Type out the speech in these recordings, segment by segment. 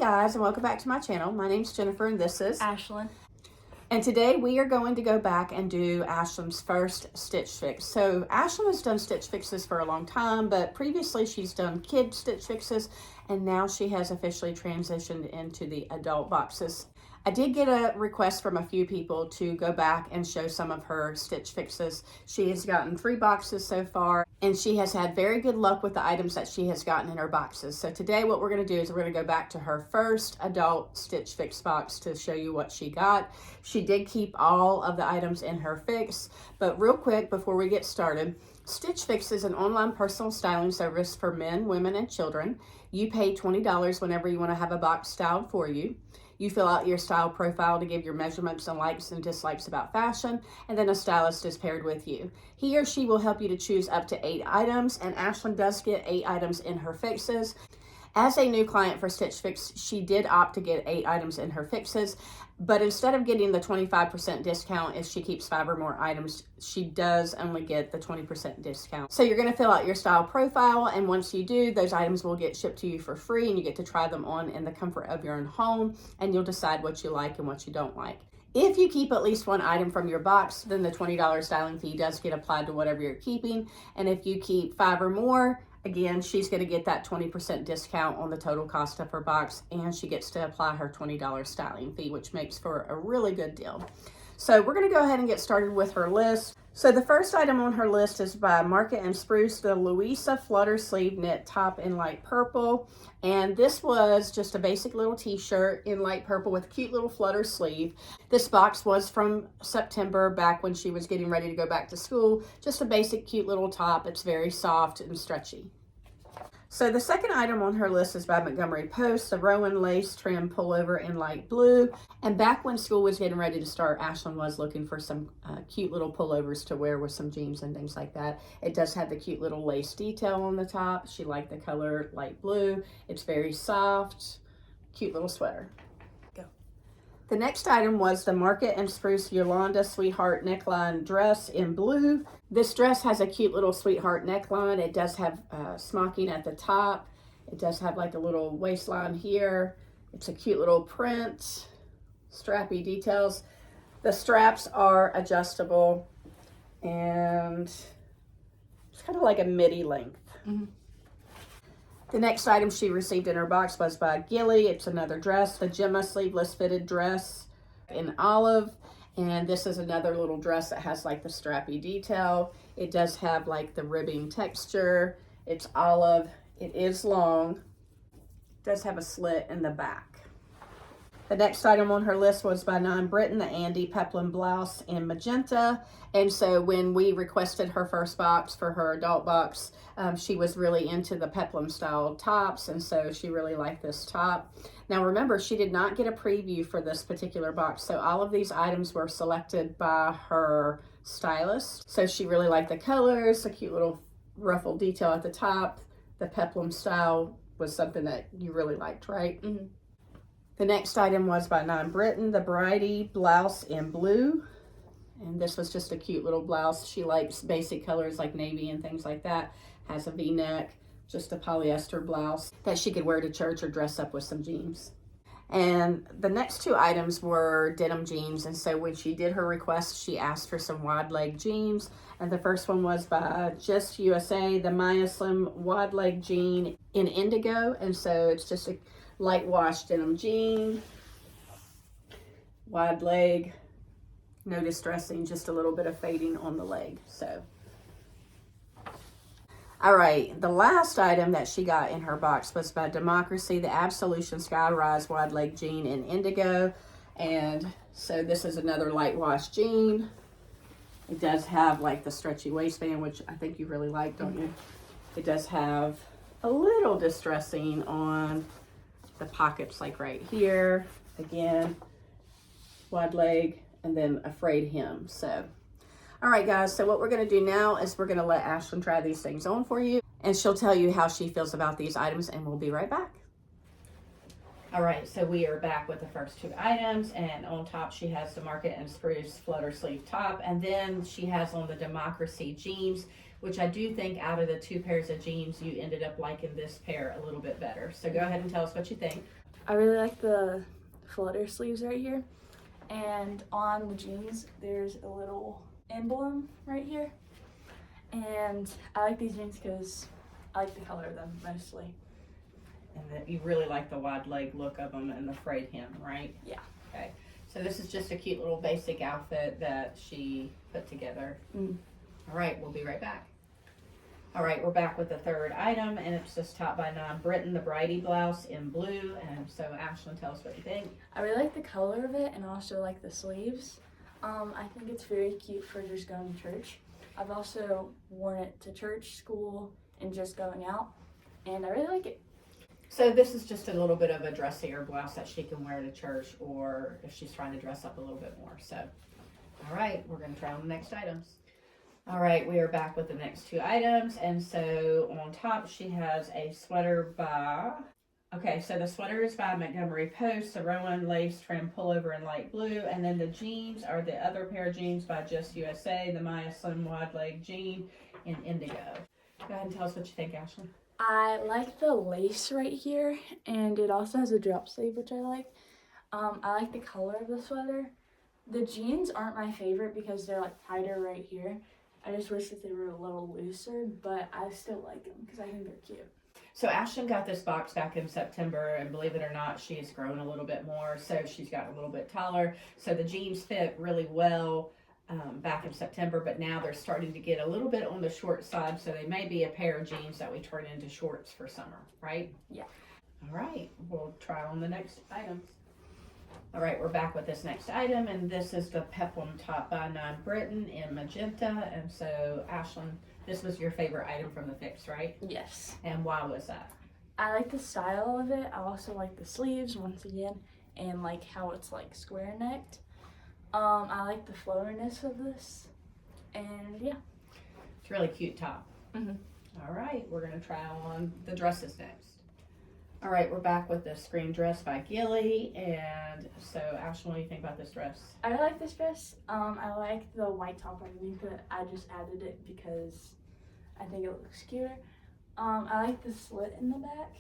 guys, and welcome back to my channel. My name's Jennifer and this is Ashlyn. And today we are going to go back and do Ashlyn's first Stitch Fix. So Ashlyn has done Stitch Fixes for a long time, but previously she's done kid Stitch Fixes, and now she has officially transitioned into the adult boxes. I did get a request from a few people to go back and show some of her Stitch Fixes. She has gotten 3 boxes so far, and she has had very good luck with the items that she has gotten in her boxes. So today what we're going to do is we're going to go back to her first adult Stitch Fix box to show you what she got. She did keep all of the items in her fix, but real quick before we get started, Stitch Fix is an online personal styling service for men, women, and children. You pay $20 whenever you want to have a box styled for you. You fill out your style profile to give your measurements and likes and dislikes about fashion, and then a stylist is paired with you. He or she will help you to choose up to 8 items, and Ashlyn does get 8 items in her fixes. As a new client for Stitch Fix, she did opt to get 8 items in her fixes, but instead of getting the 25% discount if she keeps 5 or more items, she does only get the 20% discount. So you're going to fill out your style profile, and once you do, those items will get shipped to you for free, and you get to try them on in the comfort of your own home, and you'll decide what you like and what you don't like. If you keep at least 1 item from your box, then the $20 styling fee does get applied to whatever you're keeping, and if you keep 5 or more, again, she's going to get that 20% discount on the total cost of her box, and she gets to apply her $20 styling fee, which makes for a really good deal. So we're going to go ahead and get started with her list. So the first item on her list is by Market and Spruce, the Luisa Flutter Sleeve Knit Top in light purple. And this was just a basic little t-shirt in light purple with a cute little flutter sleeve. This box was from September, back when she was getting ready to go back to school. Just a basic cute little top. It's very soft and stretchy. So the second item on her list is by Montgomery Post, the Rowyn lace trim pullover in light blue. And back when school was getting ready to start, Ashlyn was looking for some cute little pullovers to wear with some jeans and things like that. It does have the cute little lace detail on the top. She liked the color light blue. It's very soft, cute little sweater. The next item was the Market and Spruce Ylanda Sweetheart Neckline dress in blue. This dress has a cute little sweetheart neckline. It does have smocking at the top. It does have like a little waistline here. It's a cute little print, strappy details. The straps are adjustable, and it's kind of like a midi length. The next item she received in her box was by Gilli. It's another dress, the Gemma sleeveless fitted dress in olive. And this is another little dress that has like the strappy detail. It does have like the ribbing texture. It's olive. It is long. It does have a slit in the back. The next item on her list was by Britton, the Andy Peplum blouse in magenta. And so when we requested her first box for her adult box, she was really into the Peplum style tops, and so she really liked this top. Now remember, she did not get a preview for this particular box, so all of these items were selected by her stylist. So she really liked the colors, the cute little ruffled detail at the top. The Peplum style was something that you really liked, right? The next item was by Britton, the Bridey blouse in blue. And this was just a cute little blouse. She likes basic colors like navy and things like that. Has a V-neck, just a polyester blouse that she could wear to church or dress up with some jeans. And the next 2 items were denim jeans. And so when she did her request, she asked for some wide leg jeans. And the first one was by Just USA, the Maia Slim wide leg jean in indigo. And so it's just a light wash denim jean, wide leg, no distressing, just a little bit of fading on the leg. So, all right, the last item that she got in her box was by Democracy, the Absolution Skyrise wide leg jean in indigo. And so this is another light wash jean. It does have like the stretchy waistband, which I think you really like, don't you? It does have a little distressing on the pockets, like right here. Again, wide leg, and then a frayed hem. So, all right, guys. So what we're going to do now is we're going to let Ashlyn try these things on for you, and she'll tell you how she feels about these items, and we'll be right back. All right, so we are back with the first 2 items, and on top she has the Market and Spruce flutter sleeve top, and then she has on the Democracy jeans, which I do think out of the 2 pairs of jeans, you ended up liking this pair a little bit better. So go ahead and tell us what you think. I really like the Flutter sleeves right here. And on the jeans, there's a little emblem right here. And I like these jeans because I like the color of them mostly. And that you really like the wide leg look of them and the frayed hem, right? Yeah. Okay. So this is just a cute little basic outfit that she put together. All right, we'll be right back. All right, we're back with the third item, and it's this top by 9 Britton, the Bridey blouse in blue. And so, Ashlyn, tell us what you think. I really like the color of it and also like the sleeves. I think it's very cute for just going to church. I've also worn it to church, school, and just going out, and I really like it. So this is just a little bit of a dressier blouse that she can wear to church, or if she's trying to dress up a little bit more. So, all right, we're going to try on the next items. All right, we are back with the next 2 items. And so on top, she has a sweater by, okay, so the sweater is by Montgomery Post, the Rowyn lace trim pullover in light blue. And then the jeans are the other pair of jeans by Just USA, the Maia slim wide leg jean in indigo. Go ahead and tell us what you think, Ashlyn. I like the lace right here, and it also has a drop sleeve, which I like. I like the color of the sweater. The jeans aren't my favorite because they're like tighter right here. I just wish that they were a little looser, but I still like them because I think they're cute. So Ashlyn got this box back in September, and believe it or not, she's grown a little bit more, so she's gotten a little bit taller. So the jeans fit really well back in September, but now they're starting to get a little bit on the short side, so they may be a pair of jeans that we turn into shorts for summer, right? Yeah. All right, we'll try on the next items. All right, we're back with this next item, and this is the Peplum top by 9 Britton in magenta. And so, Ashlyn, this was your favorite item from the fix, right? Yes. And why was that? I like the style of it. I also like the sleeves, once again, and like how it's like square necked. I like the flowiness of this, and yeah. It's a really cute top. All right, we're gonna try on the dresses next. All right, we're back with the screen dress by Gilli. And so, Ashlyn, what do you think about this dress? I really like this dress. I like the white top underneath it. I just added it because I think it looks cuter. I like the slit in the back,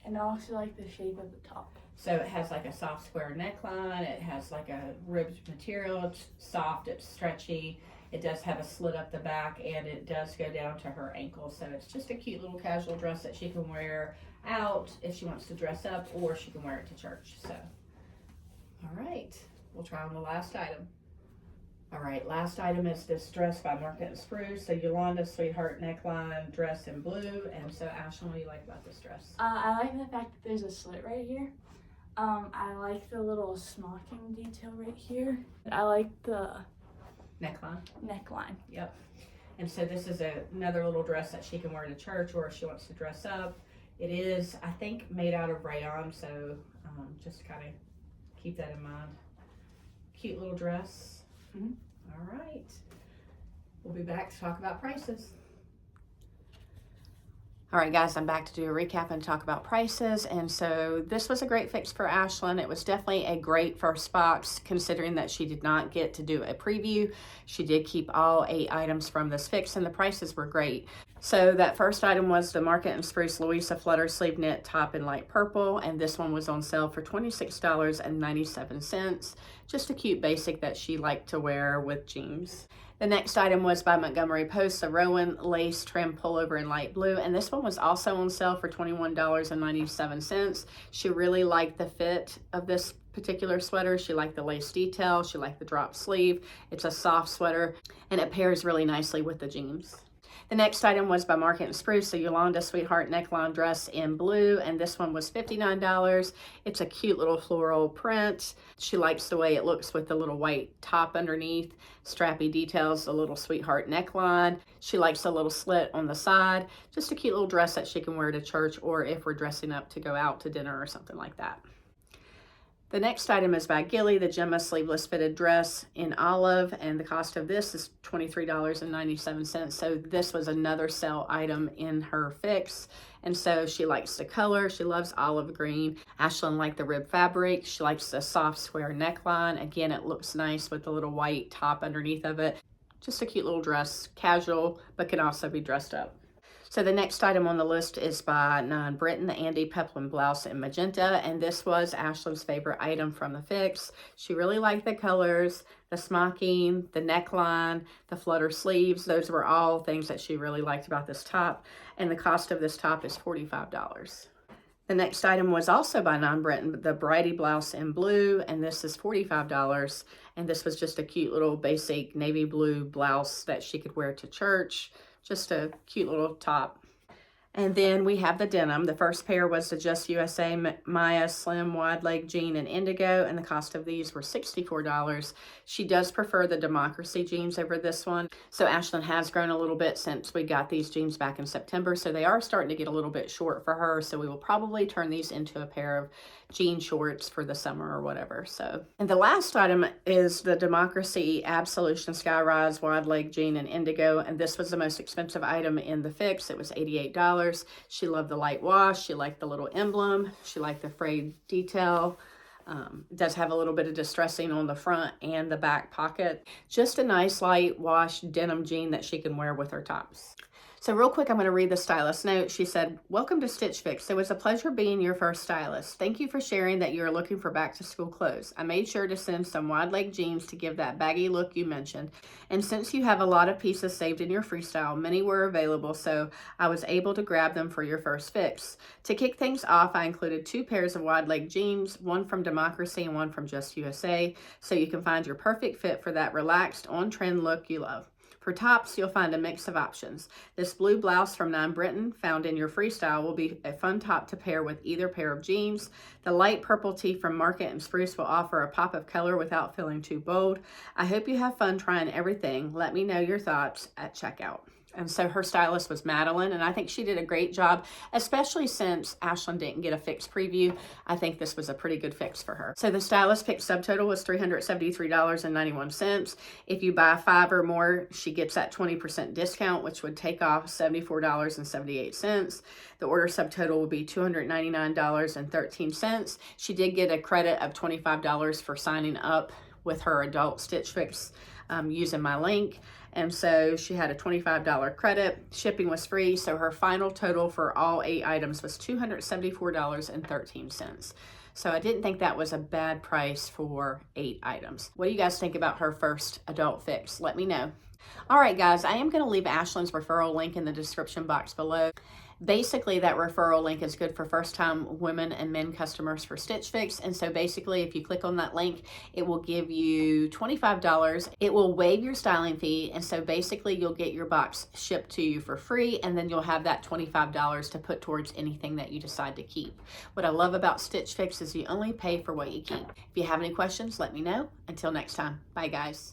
and I also like the shape of the top. So it has like a soft square neckline. It has like a ribbed material. It's soft, it's stretchy. It does have a slit up the back, and it does go down to her ankle. So it's just a cute little casual dress that she can wear out if she wants to dress up, or she can wear it to church. So, all right, we'll try on the last item. All right, last item is this dress by Market & Spruce, the Ylanda Sweetheart neckline dress in blue. And so, Ashlyn, what do you like about this dress? I like the fact that there's a slit right here. I like the little smocking detail right here. I like the neckline. Yep. And so this is another little dress that she can wear to church, or if she wants to dress up. It is, I think, made out of rayon, so just kind of keep that in mind. Cute little dress. All right. We'll be back to talk about prices. All right, guys, I'm back to do a recap and talk about prices. And so this was a great fix for Ashlyn. It was definitely a great first box, considering that she did not get to do a preview. She did keep all 8 items from this fix, and the prices were great. So that first item was the Market & Spruce Luisa Flutter sleeve knit top in light purple, and this one was on sale for $26.97. Just a cute basic that she liked to wear with jeans. The next item was by Montgomery Post, the Rowyn lace trim pullover in light blue, and this one was also on sale for $21.97. She really liked the fit of this particular sweater. She liked the lace detail. She liked the drop sleeve. It's a soft sweater, and it pairs really nicely with the jeans. The next item was by Market & Spruce, the Ylanda Sweetheart neckline dress in blue, and this one was $59. It's a cute little floral print. She likes the way it looks with the little white top underneath, strappy details, a little sweetheart neckline. She likes a little slit on the side. Just a cute little dress that she can wear to church, or if we're dressing up to go out to dinner or something like that. The next item is by Gilli, the Gemma sleeveless fitted dress in olive, and the cost of this is $23.97. So this was another sale item in her fix. And so she likes the color. She loves olive green. Ashlyn liked the rib fabric. She likes the soft square neckline. Again, it looks nice with the little white top underneath of it. Just a cute little dress, casual, but can also be dressed up. So the next item on the list is by Britton, the Andy Peplum Blouse in Magenta, and this was Ashlyn's favorite item from the fix. She really liked the colors, the smocking, the neckline, the Flutter sleeves. Those were all things that she really liked about this top, and the cost of this top is $45. The next item was also by Britton, the Bridey blouse in blue, and this is $45. And this was just a cute little basic navy blue blouse that she could wear to church. Just a cute little top. And then we have the denim. The first pair was the Just USA Maia Slim Wide Leg Jean in Indigo, and the cost of these were $64. She does prefer the Democracy jeans over this one. So Ashlyn has grown a little bit since we got these jeans back in September, so they are starting to get a little bit short for her, so we will probably turn these into a pair of jean shorts for the summer or whatever. So, and the last item is the Democracy Absolution Skyrise Wide Leg Jean in Indigo, and this was the most expensive item in the fix. It was $88. She loved the light wash. She liked the little emblem. She liked the frayed detail. It does have a little bit of distressing on the front and the back pocket. Just a nice light wash denim jean that she can wear with her tops. So real quick, I'm going to read the stylist note. She said, "Welcome to Stitch Fix. It was a pleasure being your first stylist. Thank you for sharing that you are looking for back to school clothes. I made sure to send some wide leg jeans to give that baggy look you mentioned. And since you have a lot of pieces saved in your freestyle, many were available, so I was able to grab them for your first fix. To kick things off, I included 2 pairs of wide leg jeans, one from Democracy and one from Just USA, so you can find your perfect fit for that relaxed, on-trend look you love. For tops, you'll find a mix of options. This blue blouse from Britton, found in your freestyle, will be a fun top to pair with either pair of jeans. The light purple tee from Market and Spruce will offer a pop of color without feeling too bold. I hope you have fun trying everything. Let me know your thoughts at checkout." And so her stylist was Madeline, and I think she did a great job, especially since Ashlyn didn't get a fix preview. I think this was a pretty good fix for her. So the stylist pick subtotal was $373.91. If you buy 5 or more, she gets that 20% discount, which would take off $74.78. The order subtotal will be $299.13. She did get a credit of $25 for signing up with her adult Stitch Fix using my link. And so she had a $25 credit. Shipping was free, so her final total for all 8 items was $274.13. So I didn't think that was a bad price for 8 items. What do you guys think about her first adult fix? Let me know. All right, guys, I am going to leave Ashlyn's referral link in the description box below. Basically, that referral link is good for first-time women and men customers for Stitch Fix. And so basically, if you click on that link, it will give you $25. It will waive your styling fee. And so basically, you'll get your box shipped to you for free. And then you'll have that $25 to put towards anything that you decide to keep. What I love about Stitch Fix is you only pay for what you keep. If you have any questions, let me know. Until next time. Bye, guys.